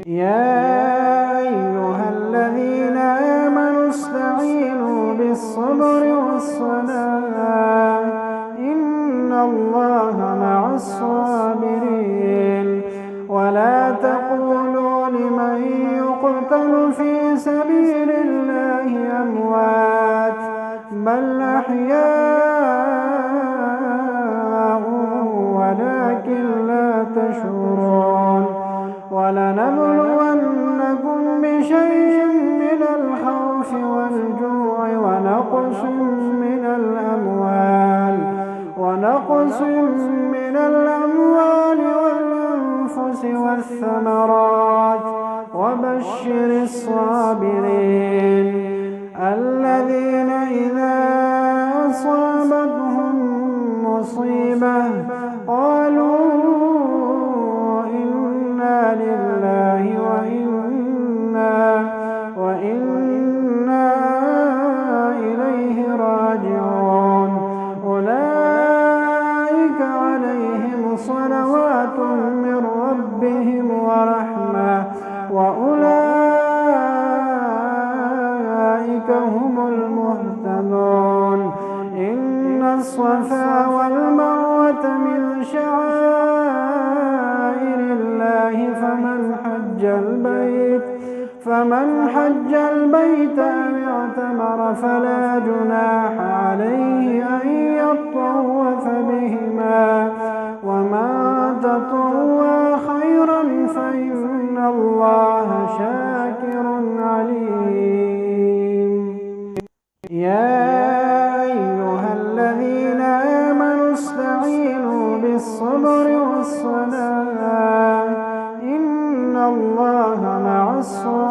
يا أيها الذين آمنوا استعينوا بالصبر والصلاة إن الله مع الصابرين. ولا تقولوا لمن يقتل في سبيل الله أموات بل أحياء ولكن لا تشعرون. ولنبلونكم بشيء من الخوف والجوع ونقص من الأموال والأنفس والثمرات وبشر الصابرين الذين إذا أصابتهم مصيبة قالوا إنا لله وإنا إليه راجعون. أولئك عليهم صلوات من ربهم ورحمة وأولئك هم المهتدون. إن الصفا والمروة من شعائر الله فمن حج البيت أو اعتمر فلا جناح عليه أن يطوف بهما ومن تطوع خيرا فإن الله شاكر عليم. يا أيها الذين آمنوا استعينوا بالصبر والصلاة إن الله مع الصابرين.